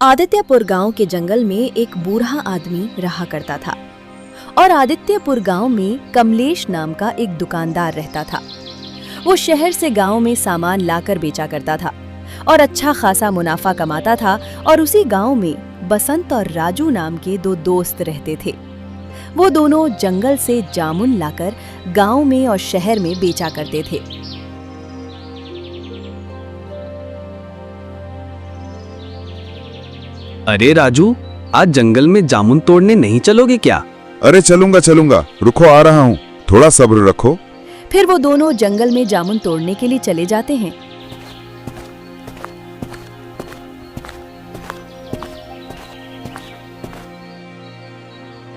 आदित्यपुर गांव के जंगल में एक बूढ़ा आदमी रहा करता था और आदित्यपुर गांव में कमलेश नाम का एक दुकानदार रहता था। वो शहर से गांव में सामान लाकर बेचा करता था और अच्छा खासा मुनाफा कमाता था। और उसी गांव में बसंत और राजू नाम के दो दोस्त रहते थे। वो दोनों जंगल से जामुन लाकर गांव में और शहर में बेचा करते थे। अरे राजू, आज जंगल में जामुन तोड़ने नहीं चलोगे क्या? अरे चलूंगा, रुको आ रहा हूँ, थोड़ा सब्र रखो। फिर वो दोनों जंगल में जामुन तोड़ने के लिए चले जाते हैं।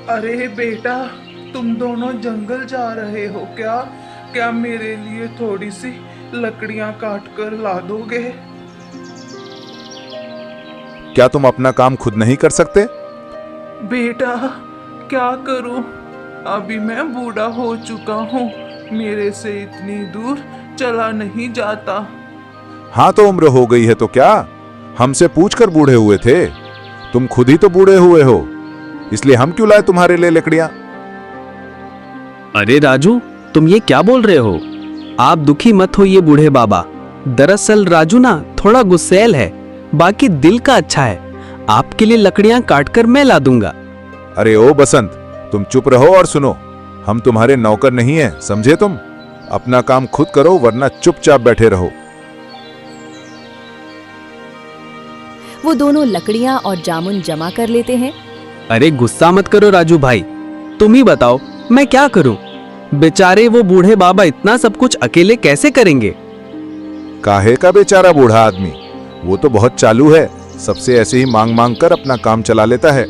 अरे बेटा, तुम दोनों जंगल जा रहे हो क्या? क्या मेरे लिए थोड़ी सी लकड़ियां काट कर ला दोगे? क्या तुम अपना काम खुद नहीं कर सकते? बेटा, क्या करूं? अभी मैं बूढ़ा हो चुका हूँ, मेरे से इतनी दूर चला नहीं जाता। हाँ तो उम्र हो गई है तो क्या? हमसे पूछकर बूढ़े हुए थे। तुम खुद ही तो बूढ़े हुए हो, इसलिए हम क्यों लाए तुम्हारे लिए लकड़ियां? अरे राजू, तुम ये क्या बोल रहे हो? आप दुखी मत होइए बूढ़े बाबा। दरअसल राजू ना थोड़ा गुस्सैल है, बाकी दिल का अच्छा है। आपके लिए लकड़ियां काटकर मैं ला दूंगा। अरे ओ बसंत, तुम चुप रहो और सुनो। हम तुम्हारे नौकर नहीं हैं, समझे तुम? अपना काम खुद करो, वरना चुपचाप बैठे रहो। वो दोनों लकड़ियां और जामुन जमा कर लेते हैं। अरे गुस्सा मत करो राजू भाई, तुम ही बताओ मैं क्या करूं? बेचारे वो बूढ़े बाबा इतना सब कुछ अकेले कैसे करेंगे? काहे का बेचारा बूढ़ा आदमी, वो तो बहुत चालू है, सबसे ऐसे ही मांग मांग कर अपना काम चला लेता है।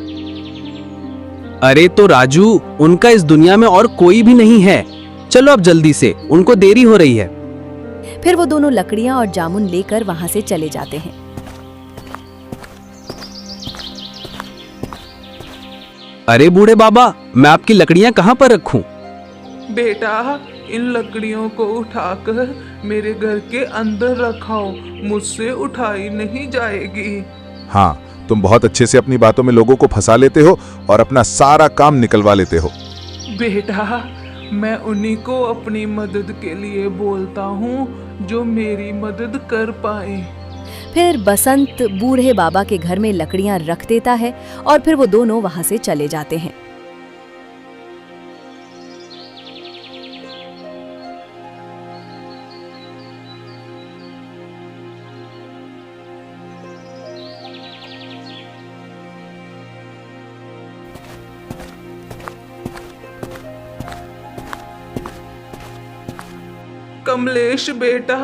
अरे तो राजू, उनका इस दुनिया में और कोई भी नहीं है। चलो अब जल्दी से, उनको देरी हो रही है। फिर वो दोनों लकड़ियां और जामुन लेकर वहां से चले जाते हैं। अरे बूढ़े बाबा, मैं आपकी लकड़ियां कहां पर रखूं? बेटा, इन लकड़ियों को उठाकर मेरे घर के अंदर रखाओ, मुझसे उठाई नहीं जाएगी। हाँ, तुम बहुत अच्छे से अपनी बातों में लोगों को फंसा लेते हो और अपना सारा काम निकलवा लेते हो। बेटा, मैं उन्हीं को अपनी मदद के लिए बोलता हूँ जो मेरी मदद कर पाए। फिर बसंत बूढ़े बाबा के घर में लकड़ियां रख देता है और फिर वो दोनों वहां से चले जाते हैं। कमलेश बेटा,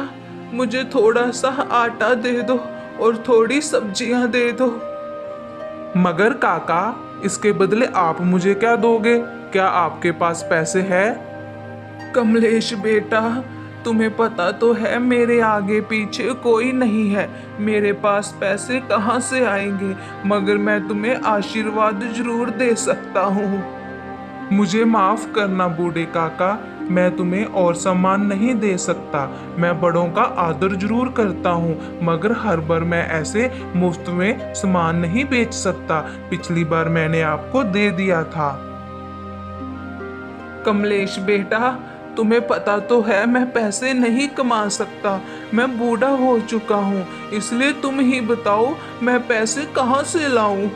मुझे थोड़ा सा आटा दे दो और थोड़ी सब्जियां दे दो। मगर काका, इसके बदले आप मुझे क्या दोगे? क्या आपके पास पैसे हैं? कमलेश बेटा, तुम्हें पता तो है मेरे आगे पीछे कोई नहीं है, मेरे पास पैसे कहाँ से आएंगे? मगर मैं तुम्हें आशीर्वाद जरूर दे सकता हूँ। मुझे माफ करना बूढ़े काका, मैं तुम्हें और सम्मान नहीं दे सकता। मैं बड़ों का आदर जरूर करता हूँ, मगर हर बार मैं ऐसे मुफ्त में सामान नहीं बेच सकता। पिछली बार मैंने आपको दे दिया था। कमलेश बेटा, तुम्हें पता तो है मैं पैसे नहीं कमा सकता, मैं बूढ़ा हो चुका हूँ, इसलिए तुम ही बताओ मैं पैसे कहाँ से लाऊं?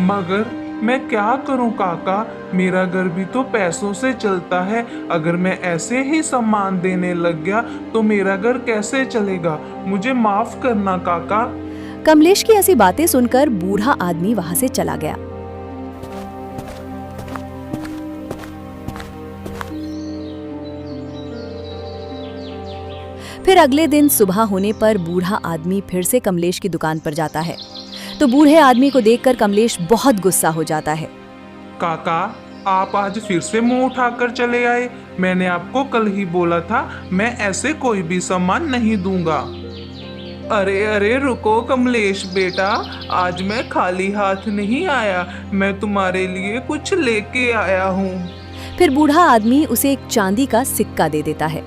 मगर मैं क्या करूं काका, मेरा घर भी तो पैसों से चलता है। अगर मैं ऐसे ही सम्मान देने लग गया तो मेरा घर कैसे चलेगा? मुझे माफ करना काका। कमलेश की ऐसी बातें सुनकर बूढ़ा आदमी वहां से चला गया। फिर अगले दिन सुबह होने पर बूढ़ा आदमी फिर से कमलेश की दुकान पर जाता है तो बूढ़े आदमी को देखकर कमलेश बहुत गुस्सा हो जाता है। काका, आप आज फिर से मुंह उठाकर चले आए। मैंने आपको कल ही बोला था मैं ऐसे कोई भी सामान नहीं दूंगा। अरे रुको कमलेश बेटा, आज मैं खाली हाथ नहीं आया, मैं तुम्हारे लिए कुछ लेके आया हूँ। फिर बूढ़ा आदमी उसे एक चांदी का सिक्का दे देता है।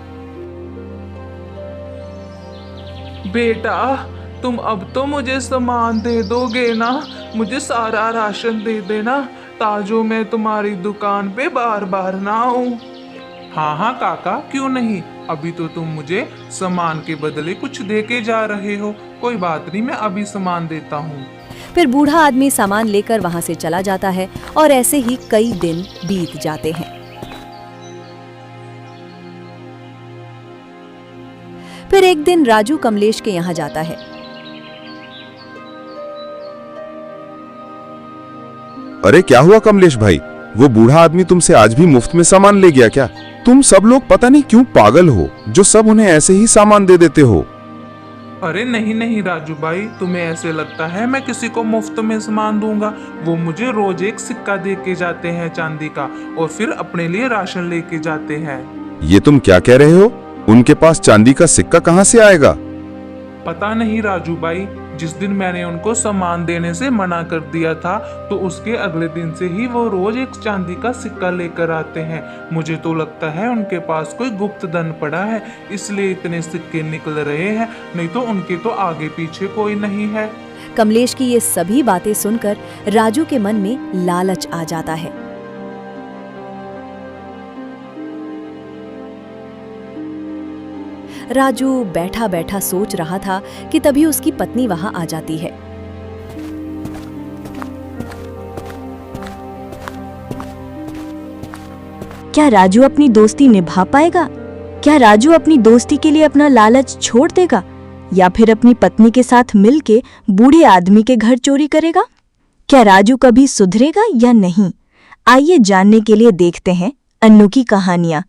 बेटा, तुम अब तो मुझे सामान दे दोगे ना? मुझे सारा राशन दे देना ताजो मैं तुम्हारी दुकान पे बार बार ना आऊं। हाँ हाँ काका, क्यों नहीं। अभी तो तुम मुझे सामान के बदले कुछ दे के जा रहे हो। कोई बात नहीं, मैं अभी सामान देता हूँ। फिर बूढ़ा आदमी सामान लेकर वहां से चला जाता है और ऐसे ही कई दिन बीत जाते हैं। फिर एक दिन राजू कमलेश के यहाँ जाता है। अरे क्या हुआ कमलेश भाई, वो बूढ़ा आदमी तुमसे आज भी मुफ्त में सामान ले गया क्या? तुम सब लोग पता नहीं क्यों पागल हो जो सब उन्हें ऐसे ही सामान दे देते हो। अरे नहीं नहीं राजू भाई, तुम्हें ऐसे लगता है मैं किसी को मुफ्त में सामान दूंगा? वो मुझे रोज एक सिक्का दे के जाते हैं चांदी का, और फिर अपने लिए राशन लेके जाते हैं। ये तुम क्या कह रहे हो? उनके पास चांदी का सिक्का कहाँ से आएगा? पता नहीं राजू भाई, जिस दिन मैंने उनको सामान देने से मना कर दिया था तो उसके अगले दिन से ही वो रोज एक चांदी का सिक्का लेकर आते हैं। मुझे तो लगता है उनके पास कोई गुप्त धन पड़ा है, इसलिए इतने सिक्के निकल रहे हैं, नहीं तो उनके तो आगे पीछे कोई नहीं है। कमलेश की ये सभी बातें सुनकर राजू के मन में लालच आ जाता है। राजू बैठा बैठा सोच रहा था कि तभी उसकी पत्नी वहां आ जाती है। क्या राजू अपनी दोस्ती निभा पाएगा? क्या राजू अपनी दोस्ती के लिए अपना लालच छोड़ देगा, या फिर अपनी पत्नी के साथ मिलके बूढ़े आदमी के घर चोरी करेगा? क्या राजू कभी सुधरेगा या नहीं? आइए जानने के लिए देखते हैं अन्नू की कहानियां।